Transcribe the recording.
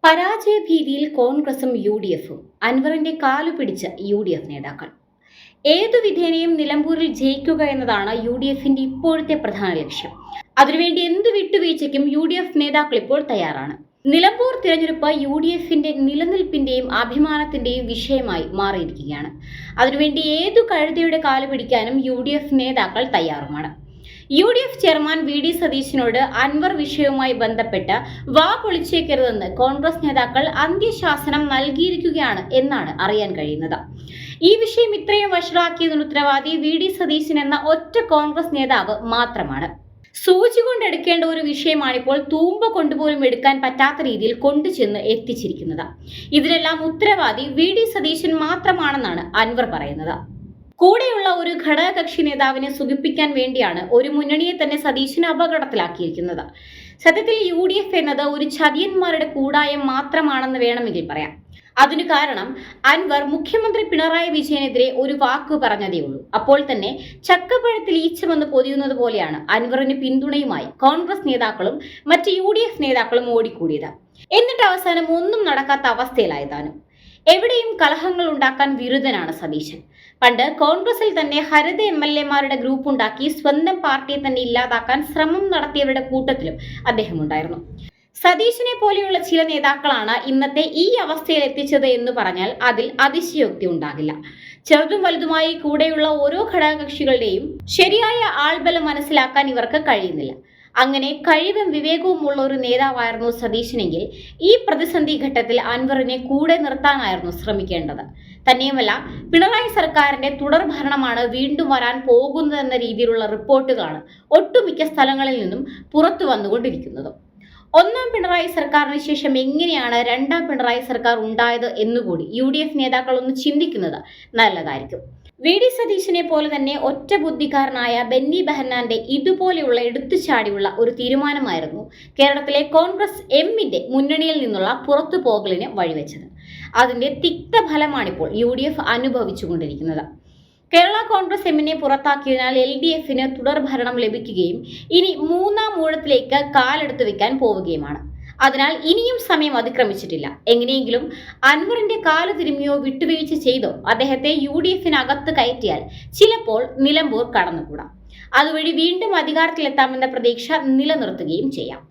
പരാജയഭീതിയിൽ കോൺഗ്രസും UDF-ഉം. അൻവറിന്റെ കാലുപിടിച്ച UDF നേതാക്കൾ. ഏതു വിധേനയും നിലമ്പൂരിൽ ജയിക്കുക എന്നതാണ് UDF-ന്റെ ഇപ്പോഴത്തെ പ്രധാന ലക്ഷ്യം. അതിനുവേണ്ടി എന്ത് വിട്ടുവീഴ്ചയ്ക്കും UDF നേതാക്കൾ ഇപ്പോൾ തയ്യാറാണ്. നിലമ്പൂർ തിരഞ്ഞെടുപ്പ് UDF-ന്റെ നിലനിൽപ്പിന്റെയും അഭിമാനത്തിന്റെയും വിഷയമായി മാറിയിരിക്കുകയാണ്. അതിനുവേണ്ടി ഏതു കഴുതയുടെ കാലുപിടിക്കാനും UDF നേതാക്കൾ തയ്യാറുമാണ്. UDF ചെയർമാൻ VD സതീശനോട് അൻവർ വിഷയവുമായി ബന്ധപ്പെട്ട് വാ പൊളിച്ചേക്കരുതെന്ന് കോൺഗ്രസ് നേതാക്കൾ അന്ത്യശാസനം നൽകിയിരിക്കുകയാണ് എന്നാണ് അറിയാൻ കഴിയുന്നത്. ഈ വിഷയം ഇത്രയും വഷളാക്കിയതിന് ഉത്തരവാദി VD സതീശൻ എന്ന ഒറ്റ കോൺഗ്രസ് നേതാവ് മാത്രമാണ്. സൂചി കൊണ്ടെടുക്കേണ്ട ഒരു വിഷയമാണിപ്പോൾ തൂമ്പ കൊണ്ടുപോലും എടുക്കാൻ പറ്റാത്ത രീതിയിൽ കൊണ്ടുചെന്ന് എത്തിച്ചിരിക്കുന്നത്. ഇതിനെല്ലാം ഉത്തരവാദി VD സതീശൻ മാത്രമാണെന്നാണ് അൻവർ പറയുന്നത്. കൂടെയുള്ള ഒരു ഘടകകക്ഷി നേതാവിനെ സുഖിപ്പിക്കാൻ വേണ്ടിയാണ് ഒരു മുന്നണിയെ തന്നെ സതീശന് അപകടത്തിലാക്കിയിരിക്കുന്നത്. സത്യത്തിൽ UDF എന്നത് ഒരു ചതിയന്മാരുടെ കൂടായം മാത്രമാണെന്ന് വേണമെങ്കിൽ പറയാം. അതിനു കാരണം അൻവർ മുഖ്യമന്ത്രി പിണറായി വിജയനെതിരെ ഒരു വാക്കു പറഞ്ഞതേ ഉള്ളൂ. അപ്പോൾ തന്നെ ചക്കപ്പഴത്തിൽ ഈച്ചമെന്ന് പൊതിയുന്നത് പോലെയാണ് അൻവറിന് പിന്തുണയുമായി കോൺഗ്രസ് നേതാക്കളും മറ്റ് UDF നേതാക്കളും ഓടിക്കൂടിയത്. എന്നിട്ട് അവസാനം ഒന്നും നടക്കാത്ത അവസ്ഥയിലായതാനും. എവിടെയും കലഹങ്ങൾ ഉണ്ടാക്കാൻ വിരുദ്ധനാണ് സതീശൻ. പണ്ട് കോൺഗ്രസിൽ തന്നെ ഹരിത MLA-മാരുടെ ഗ്രൂപ്പ് ഉണ്ടാക്കി സ്വന്തം പാർട്ടിയെ തന്നെ ഇല്ലാതാക്കാൻ ശ്രമം നടത്തിയവരുടെ കൂട്ടത്തിലും അദ്ദേഹം ഉണ്ടായിരുന്നു. സതീശനെ പോലെയുള്ള ചില നേതാക്കളാണ് ഇന്നത്തെ ഈ അവസ്ഥയിൽ എത്തിച്ചത് എന്ന് പറഞ്ഞാൽ അതിൽ അതിശയോക്തി ഉണ്ടാകില്ല. ചെറുതും വലുതുമായി കൂടെയുള്ള ഓരോ ഘടകകക്ഷികളുടെയും ശരിയായ ആൾബലം മനസ്സിലാക്കാൻ ഇവർക്ക് കഴിയുന്നില്ല. അങ്ങനെ കഴിവും വിവേകവും ഉള്ള ഒരു നേതാവായിരുന്നു സതീശനെങ്കിൽ ഈ പ്രതിസന്ധി ഘട്ടത്തിൽ അൻവറിനെ കൂടെ നിർത്താനായിരുന്നു ശ്രമിക്കേണ്ടത്. തന്നെയുമല്ല, പിണറായി സർക്കാരിന്റെ തുടർ ഭരണമാണ് വീണ്ടും വരാൻ പോകുന്നതെന്ന രീതിയിലുള്ള റിപ്പോർട്ടുകളാണ് ഒട്ടുമിക്ക സ്ഥലങ്ങളിൽ നിന്നും പുറത്തു വന്നുകൊണ്ടിരിക്കുന്നത്. ഒന്നാം പിണറായി സർക്കാരിന് ശേഷം എങ്ങനെയാണ് രണ്ടാം പിണറായി സർക്കാർ ഉണ്ടായത് എന്നുകൂടി UDF നേതാക്കൾ ഒന്ന് ചിന്തിക്കുന്നത് നല്ലതായിരിക്കും. VD സതീശനെ പോലെ തന്നെ ഒറ്റ ബുദ്ധിക്കാരനായ ബെന്നി ബെഹന്നാന്റെ ഇതുപോലെയുള്ള എടുത്തുചാടിയുള്ള ഒരു തീരുമാനമായിരുന്നു കേരളത്തിലെ കോൺഗ്രസ് എമ്മിന്റെ മുന്നണിയിൽ നിന്നുള്ള പുറത്തുപോകലിന് വഴിവെച്ചത്. അതിന്റെ തിക്തഫലമാണിപ്പോൾ UDF അനുഭവിച്ചുകൊണ്ടിരിക്കുന്നത്. കേരള കോൺഗ്രസ് എമ്മിനെ പുറത്താക്കിയതിനാൽ LDF-ന് തുടർഭരണം ലഭിക്കുകയും ഇനി മൂന്നാം ഊഴത്തിലേക്ക് കാലെടുത്തു വെക്കാൻ പോവുകയുമാണ്. അതിനാൽ ഇനിയും സമയം അതിക്രമിച്ചിട്ടില്ല. എങ്ങനെയെങ്കിലും അൻവറിന്റെ കാല് തിരുമ്മിയോ വിട്ടുവീഴ്ച ചെയ്തോ അദ്ദേഹത്തെ UDF-നകത്ത് കയറ്റിയാൽ ചിലപ്പോൾ നിലമ്പൂർ കടന്നുകൂടാം. അതുവഴി വീണ്ടും അധികാരത്തിലെത്താമെന്ന പ്രതീക്ഷ നിലനിർത്തുകയും ചെയ്യാം.